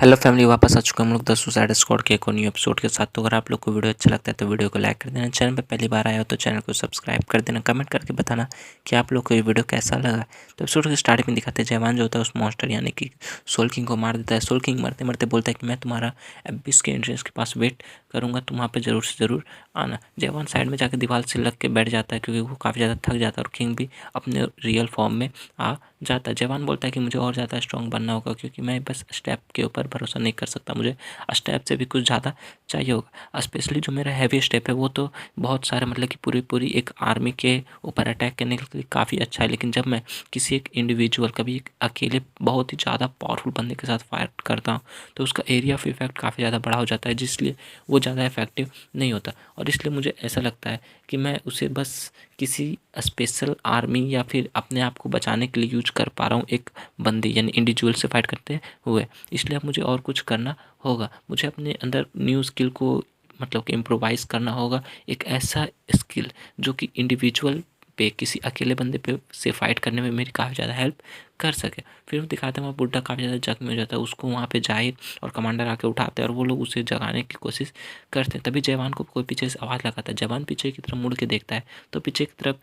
Hello family, वापस आ चुके हम लोग द सुसाइड स्क्वाड के एक और न्यू एपिसोड के साथ। तो अगर आप लोग को वीडियो अच्छा लगता है तो वीडियो को लाइक कर देना, चैनल पे पहली बार आया हो तो चैनल को सब्सक्राइब कर देना, कमेंट करके बताना कि आप लोग को ये वीडियो कैसा लगा। तो एपिसोड के स्टार्टिंग में दिखाते हैं जवान जो होता है उस मॉन्स्टर यानी कि सोल किंग को मार देता है। सोल किंग मरते मरते बोलता है कि मैं तुम्हारा एबिस के एंट्रेंस के पास वेट करूँगा, तुम वहाँ पर ज़रूर से ज़रूर आना। जवान साइड में जाकर दीवार से लग के बैठ जाता है क्योंकि वो काफ़ी ज़्यादा थक जाता है और किंग भी अपने रियल फॉर्म में आ जाता है। जवान बोलता है कि मुझे और ज़्यादा स्ट्रॉन्ग बनना होगा क्योंकि मैं बस स्टेप के ऊपर भरोसा नहीं कर सकता, मुझे स्टेप से भी कुछ ज़्यादा चाहिए होगा। स्पेशली जो मेरा हैवी स्टेप है वो तो बहुत सारे मतलब कि पूरी पूरी एक आर्मी के ऊपर अटैक करने के लिए काफ़ी अच्छा है, लेकिन जब मैं किसी एक इंडिविजुअल कभी एक अकेले बहुत ही ज़्यादा पावरफुल बंदे के साथ फाइट करता हूँ तो उसका एरिया ऑफ इफेक्ट काफ़ी ज़्यादा बड़ा हो जाता है, जिसलिए वो ज़्यादा इफेक्टिव नहीं होता। और इसलिए मुझे ऐसा लगता है कि मैं उसे बस किसी स्पेशल आर्मी या फिर अपने आप को बचाने के लिए यूज कर पा रहा हूँ एक बंदे यानी इंडिविजुअल से फाइट करते हुए। इसलिए अब मुझे और कुछ करना होगा, मुझे अपने अंदर न्यू स्किल को मतलब कि इम्प्रोवाइज़ करना होगा, एक ऐसा स्किल जो कि इंडिविजुअल पे किसी अकेले बंदे पे से फाइट करने में मेरी काफ़ी ज़्यादा हेल्प कर सके। फिर दिखाते हैं वहाँ बुड्ढा काफ़ी ज़्यादा जख्मी हो जाता है, उसको वहाँ पे जाहिर और कमांडर आके उठाते हैं और वो लोग उसे जगाने की कोशिश करते हैं। तभी जवान को कोई पीछे से आवाज़ लगाता है, जवान पीछे की तरफ मुड़ के देखता है तो पीछे की तरफ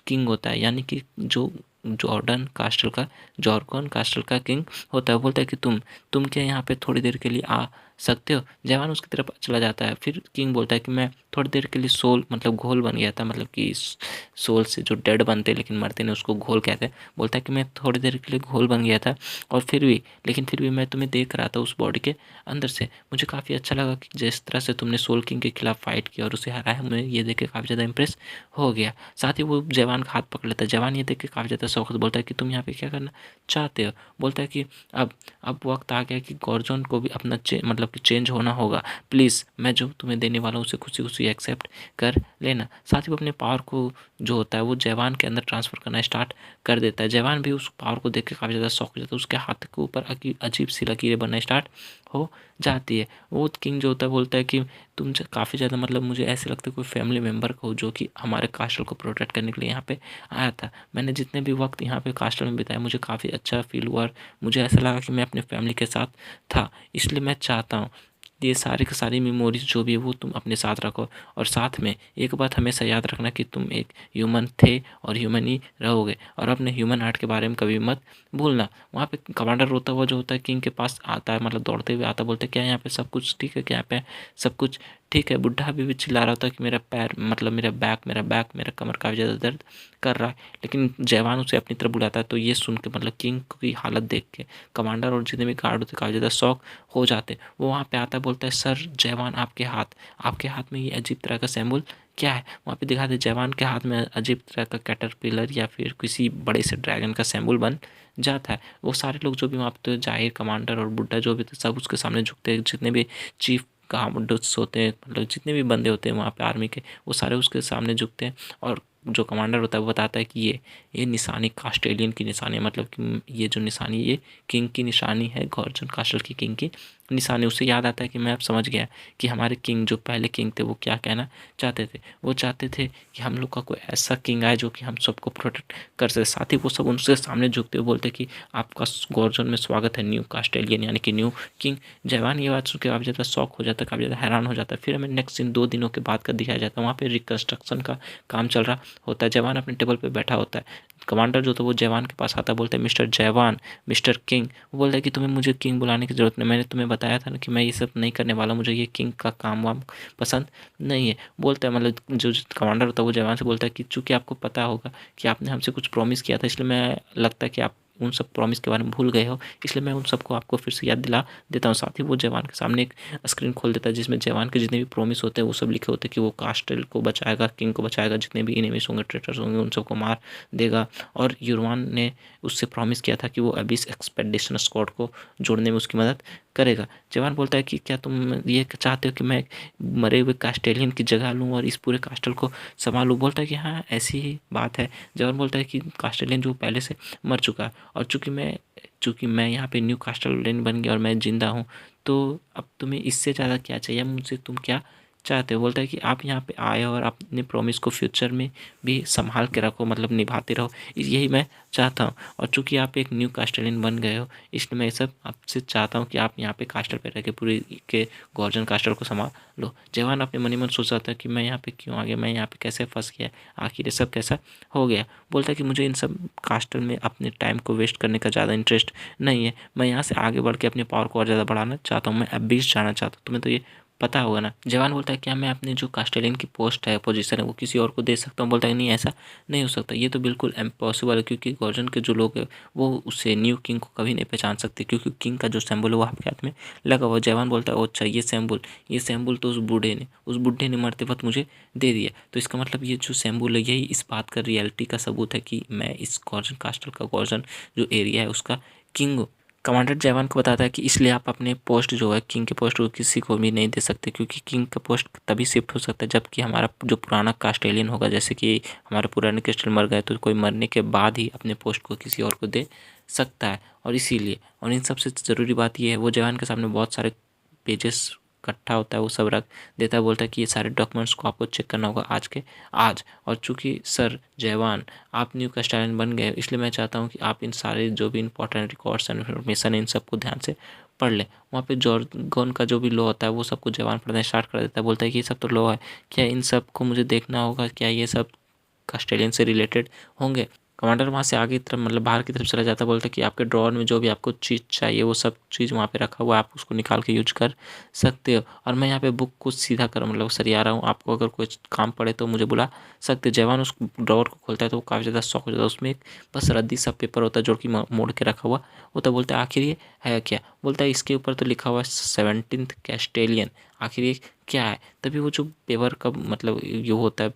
किंग होता है यानी कि जो जॉर्डन कास्टल का जॉर्गन कास्टल का किंग होता है। बोलता है कि तुम क्या यहाँ पे थोड़ी देर के लिए आ सकते हो। जवान उसकी तरफ चला जाता है। फिर किंग बोलता है कि मैं थोड़ी देर के लिए सोल मतलब घोल बन गया था, मतलब कि सोल से जो डेड बनते लेकिन मरते नहीं उसको घोल कहते हैं। बोलता है कि मैं थोड़ी देर के लिए घोल बन गया था और फिर भी मैं तुम्हें देख रहा था उस बॉडी के अंदर से। मुझे काफ़ी अच्छा लगा कि जिस तरह से तुमने सोल किंग के खिलाफ फाइट किया और उसे हराया, मुझे ये देख के काफ़ी ज़्यादा इंप्रेस हो गया। साथ ही वो जवान का हाथ पकड़ लेता है। जवान ये देख के काफ़ी ज़्यादा शौक बोलता है कि तुम यहाँ पे क्या करना चाहते हो। बोलता है कि अब वक्त आ गया कि गॉर्जन को भी अपना मतलब कि चेंज होना होगा। प्लीज़ मैं जो तुम्हें देने वाला हूँ उसे खुशी खुशी एक्सेप्ट कर लेना। साथ ही वो अपने पावर को जो होता है वो जवान के अंदर ट्रांसफ़र करना स्टार्ट कर देता है। जवान भी उस पावर को देख के काफ़ी ज़्यादा शौक हो जाता है। उसके हाथ के ऊपर अजीब सी लकीरें बनना स्टार्ट हो जाती है। वो किंग जो होता है बोलता है कि तुम काफ़ी ज़्यादा मतलब मुझे ऐसे लगता है कोई फैमिली मेम्बर हो जो कि हमारे कास्टल को प्रोटेक्ट करने के लिए यहाँ पे आया था। मैंने जितने भी वक्त यहाँ पे कास्टल में बिताया मुझे काफ़ी अच्छा फील हुआ और मुझे ऐसा लगा कि मैं अपने फैमिली के साथ था। इसलिए मैं चाहता हूँ ये सारी की सारी मेमोरीज जो भी है वो तुम अपने साथ रखो। और साथ में एक बात हमेशा याद रखना कि तुम एक ह्यूमन थे और ह्यूमन ही रहोगे, और अपने ह्यूमन हार्ट के बारे में कभी मत भूलना। वहाँ पे कमांडर रोता हुआ जो होता है किंग के पास आता है, मतलब दौड़ते हुए आता है। बोलते हैं क्या यहाँ पे सब कुछ ठीक है, क्या यहाँ पे सब कुछ ठीक है। बुढ़ा अभी भी चिल्ला रहा होता है कि मेरा पैर मतलब मेरा कमर काफ़ी ज़्यादा दर्द कर रहा है, लेकिन जवान उसे अपनी तरफ बुलाता है। तो ये सुन के मतलब किंग की हालत देख के कमांडर और जितने भी गार्ड होते काफ़ी ज़्यादा शौक हो जाते। वो वहाँ पे आता है, बोलता है सर जवान आपके हाथ में ये अजीब तरह का सिंबल क्या है। वहाँ पे दिखाते जवान के हाथ में अजीब तरह का कैटरपिलर या फिर किसी बड़े से ड्रैगन का सिंबल बन जाता है। वो सारे लोग जो भी वहाँ पे जाहिर कमांडर और बुड्ढा जो भी थे सब उसके सामने झुकते हैं। जितने भी चीफ कमांडर्स होते हैं मतलब जितने भी बंदे होते हैं वहाँ पे आर्मी के वो सारे उसके सामने झुकते हैं। और जो कमांडर होता है वो बताता है कि ये निशानी कास्टेलियन की निशानी है, मतलब कि ये जो निशानी ये किंग की निशानी है, गॉर्जन कास्टल की किंग की निशानी। उसे याद आता है कि मैं अब समझ गया कि हमारे किंग जो पहले किंग थे वो क्या कहना चाहते थे। वो चाहते थे कि हम लोग का कोई ऐसा किंग आए जो कि हम सबको प्रोटेक्ट कर सके। साथ ही वो सब उनसे सामने झुकते हुए बोलते कि आपका गॉर्जन में स्वागत है न्यू कास्टेलियन यानी कि न्यू किंग। जवान ये बात सुन के काफ़ी ज़्यादा शौक हो जाता है, काफ़ी ज़्यादा हैरान हो जाता है। फिर हमें नेक्स्ट सीन 2 दिनों के बाद का दिखाया जाता है। वहाँ पे रिकंस्ट्रक्शन का काम चल रहा होता है। जवान अपने टेबल पे बैठा होता है। कमांडर जो था वो जवान के पास आता है, बोलता है मिस्टर जवान, मिस्टर किंग। वो बोलता है कि तुम्हें मुझे किंग बुलाने की ज़रूरत नहीं, मैंने तुम्हें बताया था ना कि मैं ये सब नहीं करने वाला, मुझे ये किंग का काम वाम पसंद नहीं है। बोलता है मतलब जो कमांडर होता है वो जवान से बोलता है कि चूँकि आपको पता होगा कि आपने हमसे कुछ प्रॉमिस किया था, इसलिए मैं लगता है कि आप उन सब प्रॉमिस के बारे में भूल गए हो, इसलिए मैं उन सबको आपको फिर से याद दिला देता हूँ। साथ ही वो जवान के सामने एक स्क्रीन खोल देता है जिसमें जवान के जितने भी प्रॉमिस होते हैं वो सब लिखे होते हैं कि वो कास्टल को बचाएगा, किंग को बचाएगा, जितने भी एनिमीज होंगे ट्रेटर्स होंगे उन सबको मार देगा। और युरवान ने उससे प्रॉमिस किया था कि वो अभी इस एक्सपेडिशन स्क्वाड को जोड़ने में उसकी मदद करेगा। जवान बोलता है कि क्या तुम ये चाहते हो कि मैं मरे हुए कास्टेलियन की जगह लूँ और इस पूरे कास्टल को संभालूँ। बोलता है कि हाँ ऐसी ही बात है। जवान बोलता है कि कास्टेलियन जो पहले से मर चुका है और चूँकि मैं यहाँ पे न्यू कास्टेलियन बन गया और मैं ज़िंदा हूँ, तो अब तुम्हें इससे ज़्यादा क्या चाहिए, मुझसे तुम क्या चाहते हो। बोलता है कि आप यहाँ पे आए और अपने प्रॉमिस को फ्यूचर में भी संभाल के रखो, मतलब निभाते रहो, यही मैं चाहता हूँ। और चूंकि आप एक न्यू कास्टेलियन बन गए हो, इसलिए मैं ये सब आपसे चाहता हूँ कि आप यहाँ पे कास्टल पे रह के पूरी के गॉर्जन कास्टल को संभाल लो। जवान अपने मन ही मन सोच रहा था कि मैं यहाँ पे क्यों आ गया, मैं यहाँ पे कैसे फंस गया, आखिर ये सब कैसा हो गया। बोलता है कि मुझे इन सब कास्टल में अपने टाइम को वेस्ट करने का ज़्यादा इंटरेस्ट नहीं है, मैं यहाँ से आगे बढ़ के अपने पावर को और ज़्यादा बढ़ाना चाहता हूँ, मैं अब बीच जाना चाहता हूँ। तुम्हें तो ये पता होगा ना। जवान बोलता है क्या मैं अपने जो कास्टेलियन की पोस्ट है, पोजीशन है, वो किसी और को दे सकता हूँ। बोलता है नहीं, ऐसा नहीं हो सकता, ये तो बिल्कुल इम्पॉसिबल है, क्योंकि गॉर्जन के जो लोग हैं वो उसे न्यू किंग को कभी नहीं पहचान सकते, क्योंकि किंग का जो सिंबल है वो आपके हाथ में लगा हुआ। जवान बोलता है ओ अच्छा, ये सिंबल तो उस बूढ़े ने मरते वक्त मुझे दे दिया, तो इसका मतलब ये जो सिंबल है यही इस बात का रियलिटी का सबूत है कि मैं इस गॉर्जन कास्टल का, गॉर्जन जो एरिया है उसका किंग हूँ। कमांडर जवान को बताता है कि इसलिए आप अपने पोस्ट जो है किंग के पोस्ट को किसी को भी नहीं दे सकते, क्योंकि किंग का पोस्ट तभी शिफ्ट हो सकता है जबकि हमारा जो पुराना कास्टेलियन होगा, जैसे कि हमारे पुराने कास्टेलियन मर गए तो कोई मरने के बाद ही अपने पोस्ट को किसी और को दे सकता है। और इसीलिए, और इन सबसे ज़रूरी बात यह है, वो जवान के सामने बहुत सारे पेजेस इकट्ठा होता है, वो सब रख देता है। बोलता है कि ये सारे डॉक्यूमेंट्स को आपको चेक करना होगा आज के आज। और चूंकि सर जवान आप न्यू कास्टेलियन बन गए, इसलिए मैं चाहता हूँ कि आप इन सारे जो भी इंपॉर्टेंट रिकॉर्ड्स एंड इन्फॉर्मेशन है इन सबको ध्यान से पढ़ लें। वहाँ पे जॉर्गन का जो भी लॉ होता है वो सबको जवान पढ़ना स्टार्ट कर देता है। बोलता है कि ये सब तो लॉ है, क्या इन सब को मुझे देखना होगा, क्या ये सब कास्टेलियन से रिलेटेड होंगे। कमांडर वहाँ से आगे की तरफ, मतलब बाहर की तरफ चला जाता है। बोलता है कि आपके ड्रॉअर में जो भी आपको चीज़ चाहिए वो सब चीज़ वहाँ पे रखा हुआ है, आप उसको निकाल के यूज कर सकते हो। और मैं यहाँ पे बुक को सीधा कर मतलब सरिया रहा हूँ, आपको अगर कोई काम पड़े तो मुझे बुला सकते हो। जवान उस ड्रॉअर को खोलता है तो वो काफ़ी ज़्यादा शौक हो जाता है। उसमें एक बस रद्दी सा पेपर होता है जो कि मोड़ के रखा हुआ होता है। बोलता है आखिर ये है क्या। बोलता है इसके ऊपर तो लिखा हुआ है 17th कैस्टेलियन, आखिर ये क्या है। तभी वो जो पेपर का मतलब ये होता है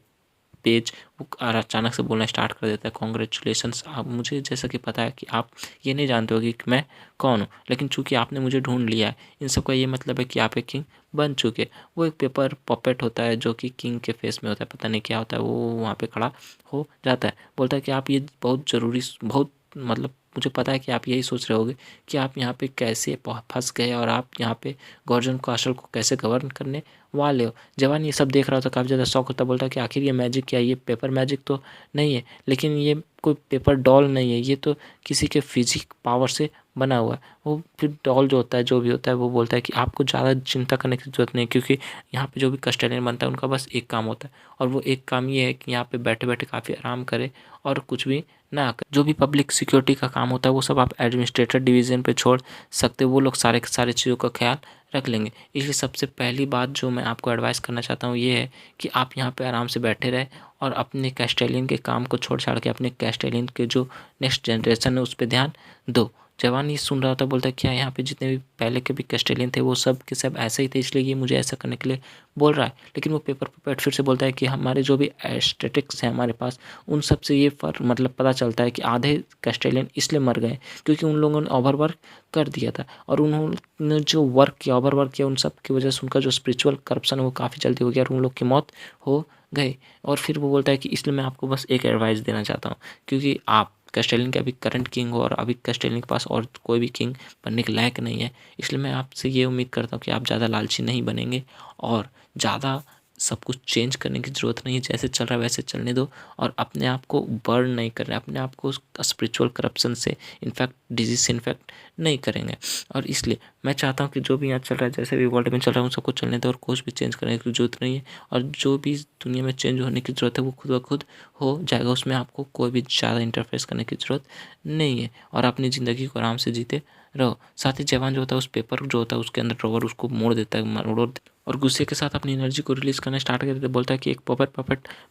पेज, वो और अचानक से बोलना स्टार्ट कर देता है कॉन्ग्रेचुलेशंस, आप मुझे जैसा कि पता है कि आप ये नहीं जानते हो कि मैं कौन हूँ, लेकिन चूंकि आपने मुझे ढूंढ लिया है, इन सब का ये मतलब है कि आप एक किंग बन चुके। वो एक पेपर पपेट होता है जो कि किंग के फेस में होता है, पता नहीं क्या होता है, वो वहाँ पे खड़ा हो जाता है। बोलता है कि आप ये बहुत ज़रूरी, बहुत मतलब मुझे पता है कि आप यही सोच रहे होगे कि आप यहाँ पे कैसे फंस गए और आप यहाँ पे गॉर्जन कास्टल को कैसे गवर्न करने वाले हो। जवान ये सब देख रहा होता, काफ़ी ज़्यादा शौक होता, बोलता कि आखिर ये मैजिक क्या है, ये पेपर मैजिक तो नहीं है, लेकिन ये कोई पेपर डॉल नहीं है, ये तो किसी के फिजिक पावर से बना हुआ है। वो फिर डॉल जो होता है, जो भी होता है, वो बोलता है कि आपको ज़्यादा चिंता करने की ज़रूरत नहीं है, क्योंकि यहाँ पे जो भी कस्टेडियन बनता है उनका बस एक काम होता है, और वो एक काम ये है कि यहाँ पे बैठे बैठे काफ़ी आराम करे और कुछ भी ना करे। जो भी पब्लिक सिक्योरिटी का काम होता है वो सब आप एडमिनिस्ट्रेटर डिवीज़न पे छोड़ सकते हो, वो लोग सारे के सारे चीज़ों का ख्याल रख लेंगे। इसलिए सबसे पहली बात जो मैं आपको एडवाइस करना चाहता हूँ ये है कि आप यहाँ पे आराम से बैठे रहें और अपने कैस्टेलियन के काम को छोड़ छाड़ के अपने कैस्टेलियन के जो नेक्स्ट जनरेशन है उस पर ध्यान दो। जवान ये सुन रहा था, बोलता है क्या यहाँ पे जितने भी पहले के भी कैस्टेलियन थे वो सब के सब ऐसे ही थे, इसलिए ये मुझे ऐसा करने के लिए बोल रहा है। लेकिन वो पेपर पपेट फिर से बोलता है कि हमारे जो भी एस्थेटिक्स हैं हमारे पास, उन सब से ये मतलब पता चलता है कि आधे कैस्टेलियन इसलिए मर गए क्योंकि उन लोगों ने ओवर वर्क कर दिया था, और उन्होंने जो वर्क किया, ओवर वर्क किया, उन सब की वजह से उनका जो स्पिरिचुअल करप्शन है वो काफ़ी जल्दी हो गया और उन लोग की मौत हो गई। और फिर वो बोलता है कि इसलिए मैं आपको बस एक एडवाइस देना चाहता हूँ, क्योंकि आप कैस्टेलियन के अभी करंट किंग हो और अभी कैस्टेलियन के पास और कोई भी किंग बनने के लायक नहीं है, इसलिए मैं आपसे ये उम्मीद करता हूँ कि आप ज़्यादा लालची नहीं बनेंगे और ज़्यादा सब कुछ चेंज करने की ज़रूरत नहीं है, जैसे चल रहा है वैसे चलने दो, और अपने आप को बर्न नहीं करना, अपने आप को स्पिरिचुअल करप्शन से इन्फेक्ट, डिजीज से इन्फेक्ट नहीं करेंगे। और इसलिए मैं चाहता हूँ कि जो भी यहाँ चल रहा है, जैसे भी वर्ल्ड में चल रहा है, उन सबको चलने दो और कुछ भी चेंज करने की जरूरत नहीं है, और जो भी दुनिया में चेंज होने की ज़रूरत है वो खुद ब खुद हो जाएगा, उसमें आपको कोई भी ज़्यादा इंटरफेस करने की ज़रूरत नहीं है, और अपनी ज़िंदगी को आराम से जीते रहो। साथ ही जवान जो होता है उस पेपर जो होता है उसके अंदर ड्रॉवर उसको मोड़ देता है, और गुस्से के साथ अपनी एनर्जी को रिलीज़ करना स्टार्ट कर देता है। बोलता है कि एक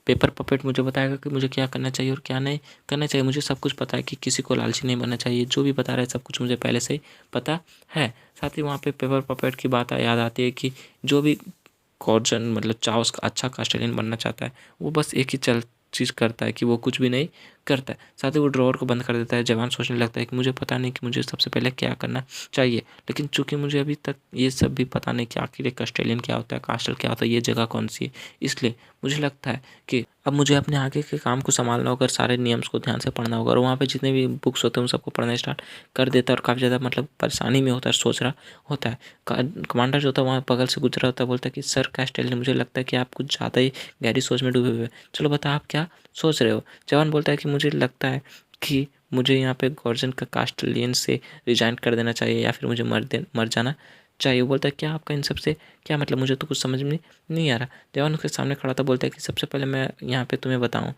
पेपर पपेट मुझे बताएगा कि मुझे क्या करना चाहिए और क्या नहीं करना चाहिए। मुझे सब कुछ पता है कि किसी को लालची नहीं बनना चाहिए, जो भी बता रहा है सब कुछ मुझे पहले से ही पता है। साथ ही वहाँ पे पेपर पपेट की बात याद आती है कि जो भी गॉर्जन मतलब चार्ल्स का अच्छा कास्टेलियन बनना चाहता है, वो बस एक ही चीज़ करता है कि वो कुछ भी नहीं करता है। साथ ही वो ड्रॉअर को बंद कर देता है। जवान सोचने लगता है कि मुझे पता नहीं कि मुझे सबसे पहले क्या करना चाहिए, लेकिन चूंकि मुझे अभी तक ये सब भी पता नहीं कि आखिर एक कास्टेलियन क्या होता है, कास्टल क्या होता है, ये जगह कौन सी है, इसलिए मुझे लगता है कि अब मुझे अपने आगे के काम को संभालना होगा और सारे नियम्स को ध्यान से पढ़ना होगा। और वहाँ पे जितने भी बुक्स होते हैं उन सबको पढ़ना स्टार्ट कर देता है और काफ़ी ज़्यादा मतलब परेशानी में होता है, सोच रहा होता है। कमांडर जो होता है वहाँ बगल से गुजरा होता है, बोलता है कि सर कास्टेलियन, मुझे लगता है कि आप कुछ ज़्यादा ही गहरी सोच में डूबे हुए हैं। चलो बता आप क्या सोच रहे हो। जवान बोलता है कि मुझे लगता है कि मुझे यहाँ पे गॉर्जन का कास्टेलियन से रिजाइन कर देना चाहिए या फिर मुझे मर जाना चाहिए। वो बोलता है क्या आपका इन सब से क्या मतलब, मुझे तो कुछ समझ में नहीं आ रहा। जवान उसके सामने खड़ा था, बोलता है कि सबसे पहले मैं यहाँ पे तुम्हें बताऊँ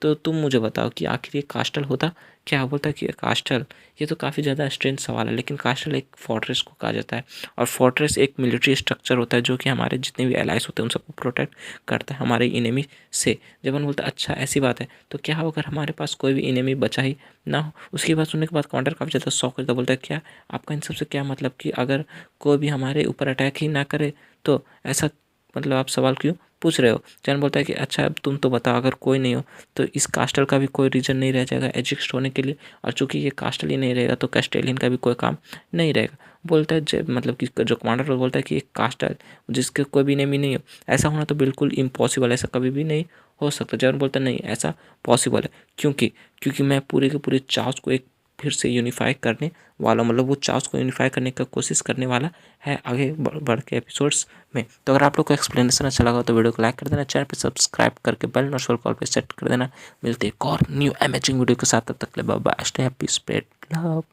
तो तुम मुझे बताओ कि आखिर ये कास्टल होता क्या। बोलता है कि कास्टल, ये तो काफ़ी ज़्यादा स्ट्रेंज सवाल है, लेकिन कास्टल एक फोर्ट्रेस को कहा जाता है और फोर्ट्रेस एक मिलिट्री स्ट्रक्चर होता है जो कि हमारे जितने भी एलाइज होते हैं उन सबको प्रोटेक्ट करता है हमारे इनेमी से। जवान बोलता है अच्छा ऐसी बात है, तो क्या हो अगर हमारे पास कोई भी इनेमी बचा ही ना हो। उसकी बात सुनने के बाद कमांडर काफ़ी ज़्यादा शॉक होता है, बोलता है क्या आपका इन सबसे क्या मतलब कि अगर कोई भी हमारे ऊपर अटैक ही ना करे तो ऐसा मतलब आप सवाल क्यों पूछ रहे हो। जवान बोलता है कि अच्छा अब तुम तो बताओ, अगर कोई नहीं हो तो इस कास्टल का भी कोई रीज़न नहीं रह जाएगा एग्जिस्ट होने के लिए, और चूंकि ये कास्टल ही नहीं रहेगा तो कास्टेलियन का भी कोई काम नहीं रहेगा। बोलता है मतलब कि जो कमांडर बोलता है कि एक कास्टल जिसके कोई भी नेम ही नहीं हो, ऐसा होना तो बिल्कुल इम्पॉसिबल, ऐसा कभी भी नहीं हो सकता। जवान बोलता है नहीं ऐसा पॉसिबल है, क्योंकि क्योंकि मैं पूरे के पूरे चार्ज को एक फिर से यूनिफाई करने वाला, मतलब वो चार्ज को यूनिफाई करने का कोशिश करने वाला है आगे बढ़ के एपिसोड्स में। तो अगर आप लोग को एक्सप्लेनेशन अच्छा लगा तो वीडियो को लाइक कर देना, चैनल पे सब्सक्राइब करके बेल नोटिफिकेशन कॉल पे सेट कर देना। मिलते हैं एक और न्यू अमेजिंग वीडियो के साथ, तब तक के लिए bye bye, stay happy, spread love.